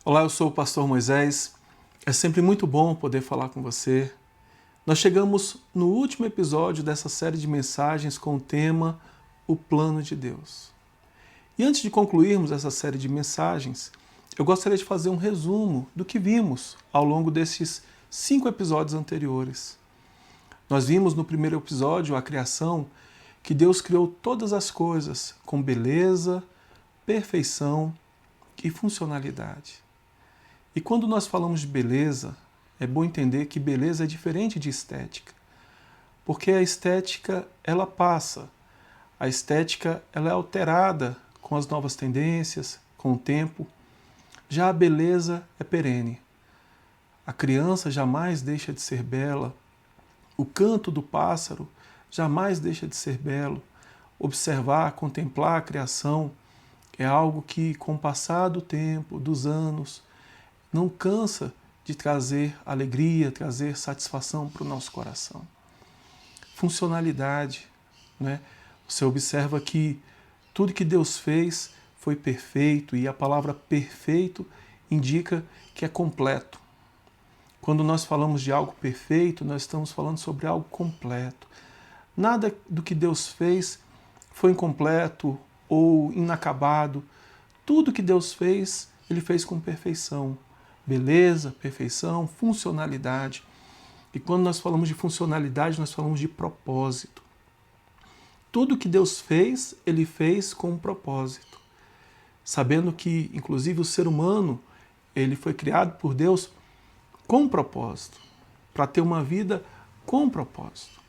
Olá, eu sou o pastor Moisés. É sempre muito bom poder falar com você. Nós chegamos no último episódio dessa série de mensagens com o tema O Plano de Deus. E antes de concluirmos essa série de mensagens, eu gostaria de fazer um resumo do que vimos ao longo desses 5 episódios anteriores. Nós vimos no primeiro episódio, a criação, que Deus criou todas as coisas com beleza, perfeição e funcionalidade. E quando nós falamos de beleza, é bom entender que beleza é diferente de estética. Porque a estética, ela passa. A estética, ela é alterada com as novas tendências, com o tempo. Já a beleza é perene. A criança jamais deixa de ser bela. O canto do pássaro jamais deixa de ser belo. Observar, contemplar a criação é algo que, com o passar do tempo, dos anos, não cansa de trazer alegria, trazer satisfação para o nosso coração. Funcionalidade, né? Você observa que tudo que Deus fez foi perfeito, e a palavra perfeito indica que é completo. Quando nós falamos de algo perfeito, nós estamos falando sobre algo completo. Nada do que Deus fez foi incompleto ou inacabado. Tudo que Deus fez, Ele fez com perfeição. Beleza, perfeição, funcionalidade. E quando nós falamos de funcionalidade, nós falamos de propósito. Tudo que Deus fez, Ele fez com um propósito. Sabendo que, inclusive, o ser humano, ele foi criado por Deus com um propósito, para ter uma vida com um propósito.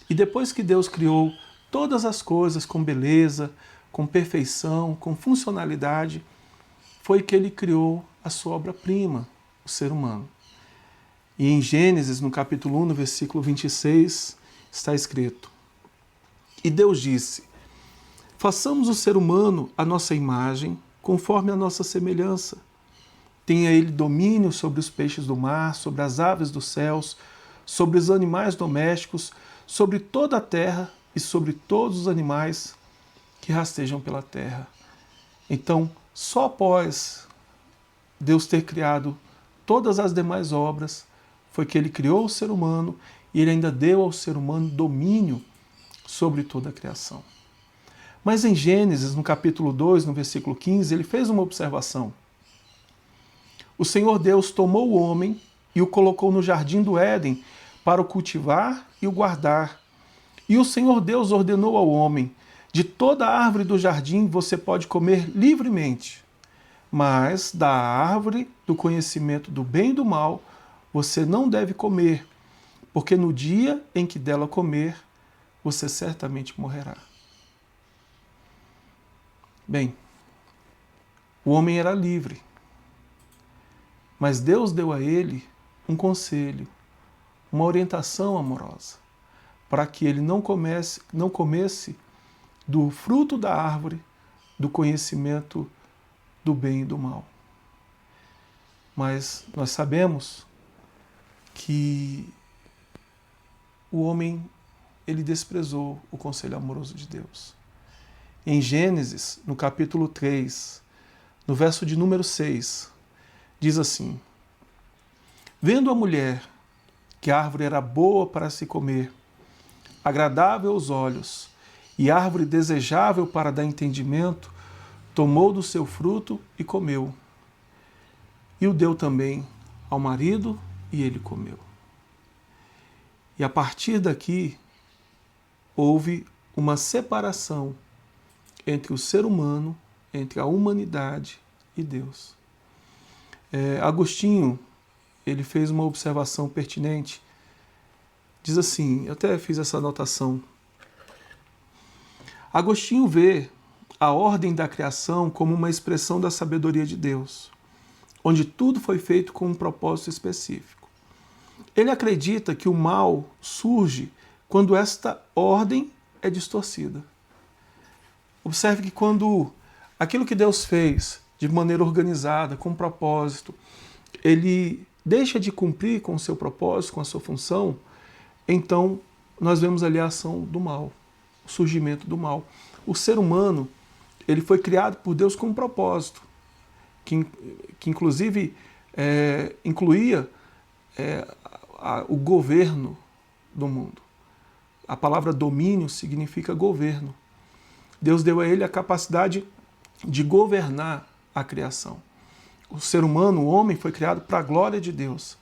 E depois que Deus criou todas as coisas com beleza, com perfeição, com funcionalidade, foi que Ele criou a sua obra-prima, o ser humano. E em Gênesis, no capítulo 1, no versículo 26, está escrito: E Deus disse: façamos o ser humano à nossa imagem, conforme a nossa semelhança. Tenha ele domínio sobre os peixes do mar, sobre as aves dos céus, sobre os animais domésticos, sobre toda a terra e sobre todos os animais que rastejam pela terra. Então, só após Deus ter criado todas as demais obras, foi que Ele criou o ser humano e Ele ainda deu ao ser humano domínio sobre toda a criação. Mas em Gênesis, no capítulo 2, no versículo 15, Ele fez uma observação. O Senhor Deus tomou o homem e o colocou no jardim do Éden para o cultivar e o guardar. E o Senhor Deus ordenou ao homem: de toda a árvore do jardim você pode comer livremente, mas da árvore do conhecimento do bem e do mal você não deve comer, porque no dia em que dela comer, você certamente morrerá. Bem, o homem era livre, mas Deus deu a ele um conselho, uma orientação amorosa, para que ele não comesse do fruto da árvore do conhecimento do bem e do mal. Mas nós sabemos que o homem, ele desprezou o conselho amoroso de Deus. Em Gênesis, no capítulo 3, no verso de número 6, diz assim: vendo a mulher que a árvore era boa para se comer, agradável aos olhos, e árvore desejável para dar entendimento, tomou do seu fruto e comeu. E o deu também ao marido, e ele comeu. E a partir daqui, houve uma separação entre o ser humano, entre a humanidade e Deus. Agostinho, ele fez uma observação pertinente. Diz assim, eu até fiz essa anotação. Agostinho vê a ordem da criação como uma expressão da sabedoria de Deus, onde tudo foi feito com um propósito específico. Ele acredita que o mal surge quando esta ordem é distorcida. Observe que quando aquilo que Deus fez de maneira organizada, com propósito, ele deixa de cumprir com o seu propósito, com a sua função, então nós vemos ali a ação do mal, o surgimento do mal. O ser humano, ele foi criado por Deus com um propósito, que inclusive incluía o governo do mundo. A palavra domínio significa governo. Deus deu a ele a capacidade de governar a criação. O ser humano, o homem, foi criado para a glória de Deus.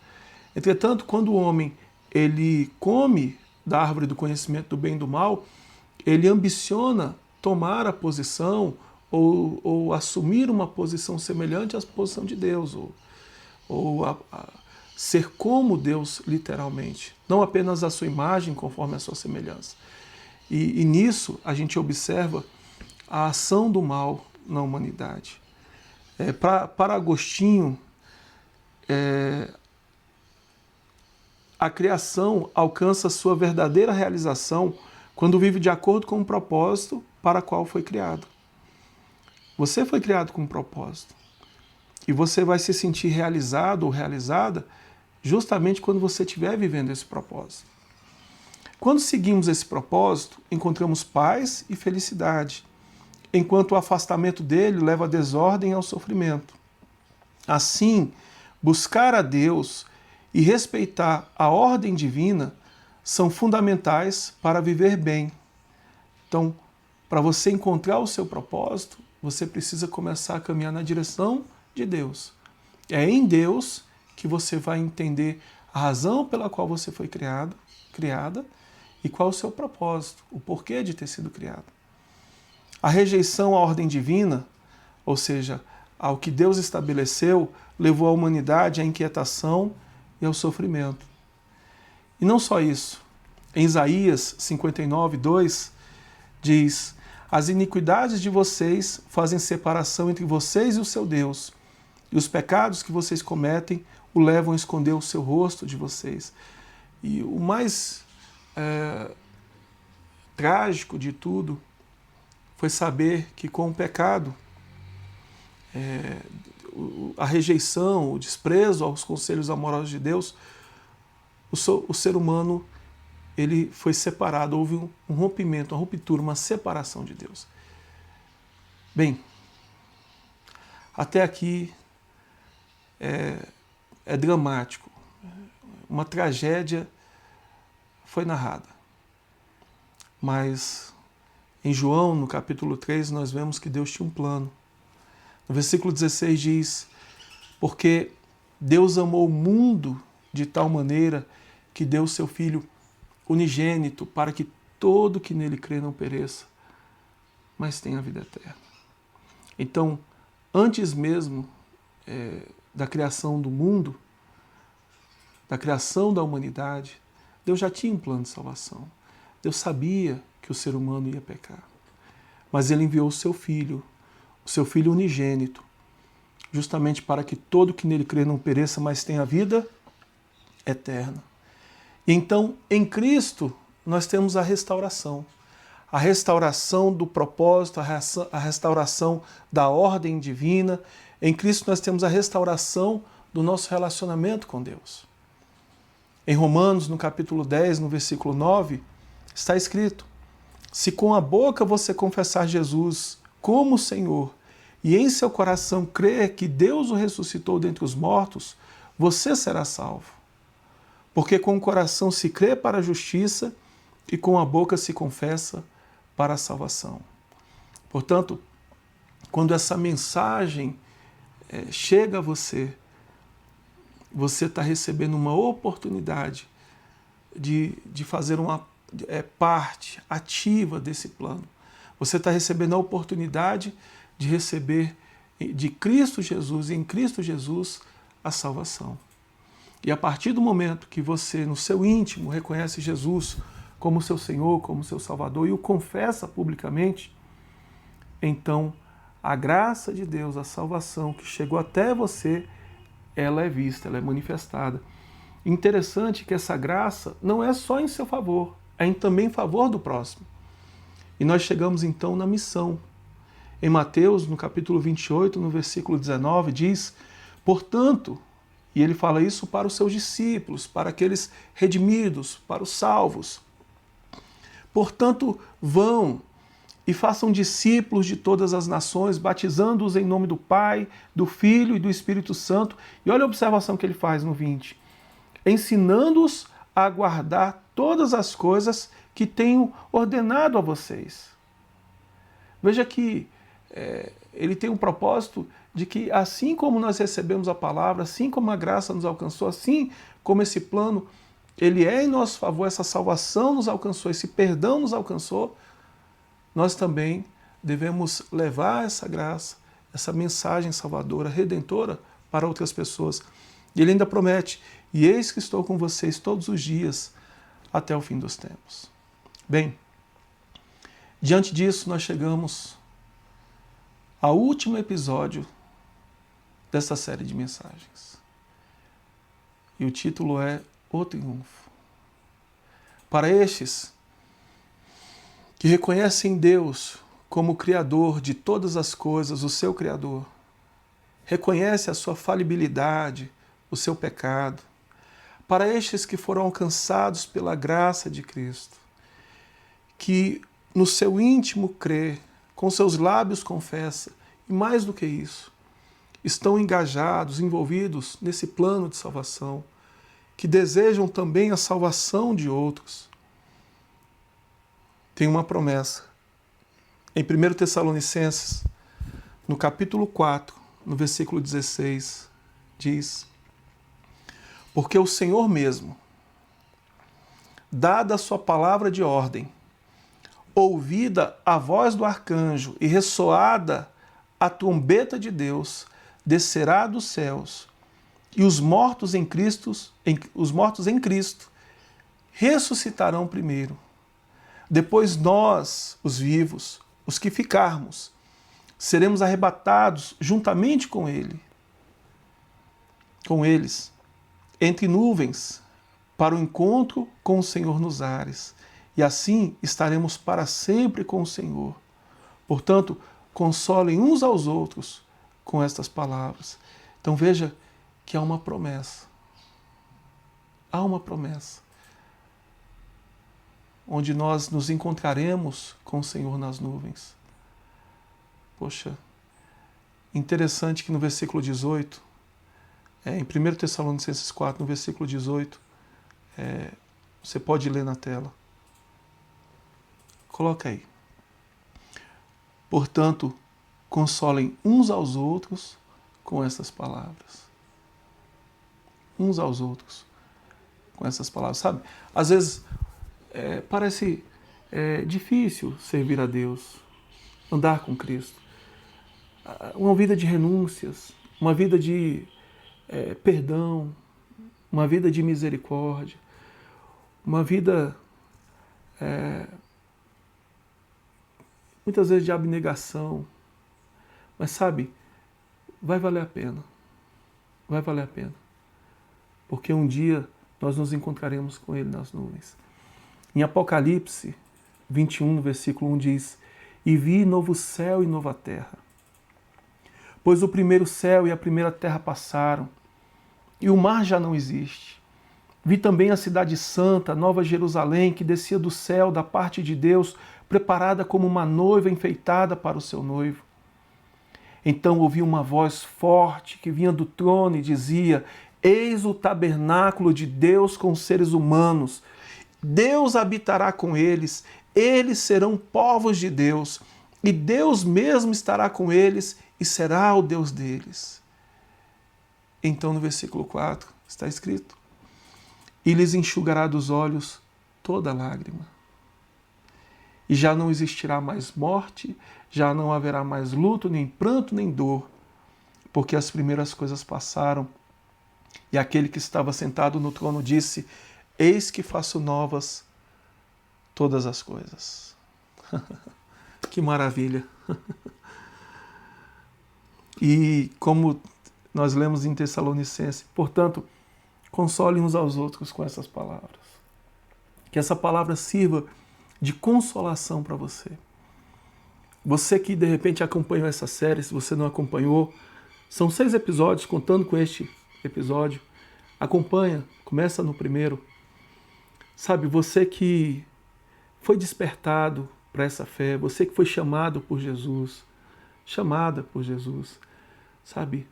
Entretanto, quando o homem ele come da árvore do conhecimento do bem e do mal, ele ambiciona tomar a posição ou assumir uma posição semelhante à posição de Deus, ou ser como Deus literalmente, não apenas a sua imagem conforme a sua semelhança. E nisso a gente observa a ação do mal na humanidade. Para Agostinho, a criação alcança sua verdadeira realização quando vive de acordo com o propósito para o qual foi criado. Você foi criado com um propósito. E você vai se sentir realizado ou realizada justamente quando você estiver vivendo esse propósito. Quando seguimos esse propósito, encontramos paz e felicidade, enquanto o afastamento dele leva à desordem e ao sofrimento. Assim, buscar a Deus e respeitar a ordem divina são fundamentais para viver bem. Então, para você encontrar o seu propósito, você precisa começar a caminhar na direção de Deus. É em Deus que você vai entender a razão pela qual você foi criada e qual é o seu propósito, o porquê de ter sido criado. A rejeição à ordem divina, ou seja, ao que Deus estabeleceu, levou a humanidade à inquietação e ao sofrimento. E não só isso. Em Isaías 59:2 diz: as iniquidades de vocês fazem separação entre vocês e o seu Deus, e os pecados que vocês cometem o levam a esconder o seu rosto de vocês. E o mais trágico de tudo foi saber que com o pecado, a rejeição, o desprezo aos conselhos amorosos de Deus, o ser humano ele foi separado, houve um rompimento, uma ruptura, uma separação de Deus. Bem, até aqui é dramático. Uma tragédia foi narrada. Mas em João, no capítulo 3, nós vemos que Deus tinha um plano. No versículo 16 diz: porque Deus amou o mundo de tal maneira que deu o seu Filho unigênito para que todo que nele crê não pereça, mas tenha a vida eterna. Então, antes mesmo da criação do mundo, da criação da humanidade, Deus já tinha um plano de salvação. Deus sabia que o ser humano ia pecar. Mas ele enviou o seu Filho unigênito, justamente para que todo que nele crê não pereça, mas tenha vida eterna. Então, em Cristo, nós temos a restauração do propósito, a restauração da ordem divina. Em Cristo nós temos a restauração do nosso relacionamento com Deus. Em Romanos, no capítulo 10, no versículo 9, está escrito: se com a boca você confessar Jesus como Senhor e em seu coração crer que Deus o ressuscitou dentre os mortos, você será salvo. Porque com o coração se crê para a justiça e com a boca se confessa para a salvação. Portanto, quando essa mensagem chega a você, você está recebendo uma oportunidade de fazer uma parte ativa desse plano. Você está recebendo a oportunidade de receber de Cristo Jesus e em Cristo Jesus a salvação. E a partir do momento que você, no seu íntimo, reconhece Jesus como seu Senhor, como seu Salvador e o confessa publicamente, então a graça de Deus, a salvação que chegou até você, ela é vista, ela é manifestada. Interessante que essa graça não é só em seu favor, é também em favor do próximo. E nós chegamos então na missão. Em Mateus, no capítulo 28, no versículo 19, diz: portanto, e ele fala isso para os seus discípulos, para aqueles redimidos, para os salvos. Portanto, vão e façam discípulos de todas as nações, batizando-os em nome do Pai, do Filho e do Espírito Santo. E olha a observação que ele faz no 20. Ensinando-os a guardar todas as coisas que tenho ordenado a vocês. Veja que ele tem um propósito de que assim como nós recebemos a palavra, assim como a graça nos alcançou, assim como esse plano, ele é em nosso favor, essa salvação nos alcançou, esse perdão nos alcançou, nós também devemos levar essa graça, essa mensagem salvadora, redentora para outras pessoas. E ele ainda promete, e eis que estou com vocês todos os dias até o fim dos tempos. Bem, diante disso nós chegamos ao último episódio dessa série de mensagens. E o título é O Triunfo. Para estes que reconhecem Deus como o Criador de todas as coisas, o seu Criador, reconhece a sua falibilidade, o seu pecado. Para estes que foram alcançados pela graça de Cristo, que no seu íntimo crê, com seus lábios confessa, e mais do que isso, estão engajados, envolvidos nesse plano de salvação, que desejam também a salvação de outros, tem uma promessa. Em 1 Tessalonicenses, no capítulo 4, no versículo 16, diz: porque o Senhor mesmo, dada a sua palavra de ordem, ouvida a voz do arcanjo e ressoada a trombeta de Deus, descerá dos céus, e os mortos em Cristo ressuscitarão primeiro. Depois nós, os vivos, os que ficarmos, seremos arrebatados juntamente com eles, entre nuvens, para o encontro com o Senhor nos ares. E assim estaremos para sempre com o Senhor. Portanto, consolem uns aos outros com estas palavras. Então veja que há uma promessa. Há uma promessa. Onde nós nos encontraremos com o Senhor nas nuvens. Poxa, interessante que no versículo 18, em 1 Tessalonicenses 4, no versículo 18, você pode ler na tela. Coloca aí. Portanto, consolem uns aos outros com essas palavras. Uns aos outros com essas palavras. Sabe, às vezes parece difícil servir a Deus, andar com Cristo. Uma vida de renúncias, uma vida de perdão, uma vida de misericórdia, uma vida muitas vezes de abnegação. Mas sabe, vai valer a pena. Vai valer a pena. Porque um dia nós nos encontraremos com Ele nas nuvens. Em Apocalipse 21, no versículo 1 diz: e vi novo céu e nova terra. Pois o primeiro céu e a primeira terra passaram, e o mar já não existe. Vi também a cidade santa, Nova Jerusalém, que descia do céu da parte de Deus, preparada como uma noiva enfeitada para o seu noivo. Então ouvi uma voz forte que vinha do trono e dizia: eis o tabernáculo de Deus com os seres humanos. Deus habitará com eles, eles serão povos de Deus, e Deus mesmo estará com eles e será o Deus deles. Então no versículo 4 está escrito: e lhes enxugará dos olhos toda lágrima. E já não existirá mais morte, já não haverá mais luto, nem pranto, nem dor, porque as primeiras coisas passaram. E aquele que estava sentado no trono disse: eis que faço novas todas as coisas. Que maravilha! E como nós lemos em Tessalonicenses, portanto, consolem uns aos outros com essas palavras. Que essa palavra sirva de consolação para você. Você que de repente acompanhou essa série, se você não acompanhou, são 6 episódios, contando com este episódio. Acompanha, começa no primeiro. Sabe, você que foi despertado para essa fé, você que foi chamado por Jesus, chamada por Jesus, sabe?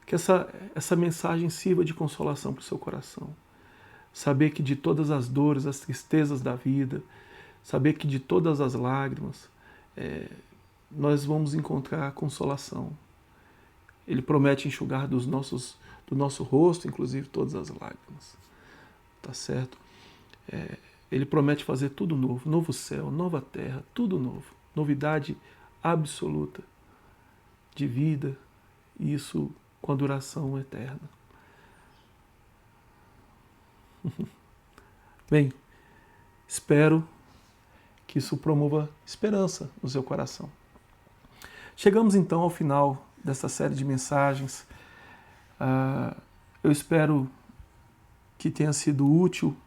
Que essa mensagem sirva de consolação para o seu coração. Saber que de todas as dores, as tristezas da vida, saber que de todas as lágrimas, nós vamos encontrar consolação. Ele promete enxugar do nosso rosto, inclusive, todas as lágrimas. Tá certo? Ele promete fazer tudo novo, novo céu, nova terra, tudo novo. Novidade absoluta de vida, e isso com a duração eterna. Bem, espero que isso promova esperança no seu coração. Chegamos então ao final dessa série de mensagens. Eu espero que tenha sido útil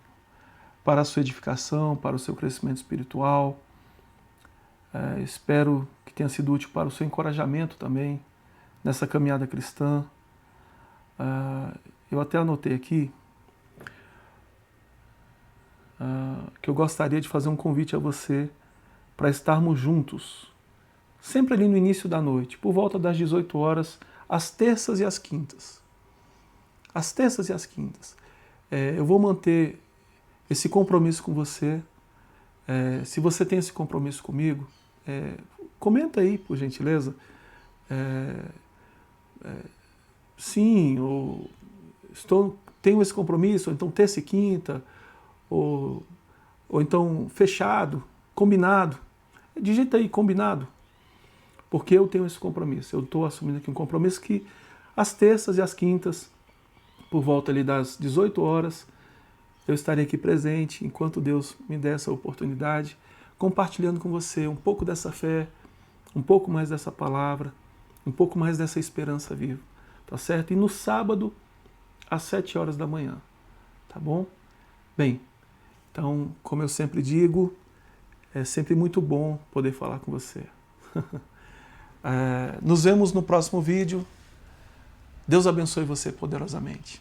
para a sua edificação, para o seu crescimento espiritual. Espero que tenha sido útil para o seu encorajamento também nessa caminhada cristã. Eu até anotei aqui que eu gostaria de fazer um convite a você para estarmos juntos, sempre ali no início da noite, por volta das 18 horas, às terças e às quintas. Às terças e às quintas. Eu vou manter esse compromisso com você. Se você tem esse compromisso comigo, comenta aí, por gentileza. Sim, ou tenho esse compromisso, ou então terça e quinta, ou então fechado, combinado. Digita aí, combinado. Porque eu tenho esse compromisso. Eu estou assumindo aqui um compromisso que às terças e às quintas, por volta ali das 18 horas, eu estarei aqui presente, enquanto Deus me der essa oportunidade, compartilhando com você um pouco dessa fé, um pouco mais dessa palavra, um pouco mais dessa esperança viva, tá certo? E no sábado, às 7 horas da manhã, tá bom? Bem, então, como eu sempre digo, é sempre muito bom poder falar com você. Nos vemos no próximo vídeo. Deus abençoe você poderosamente.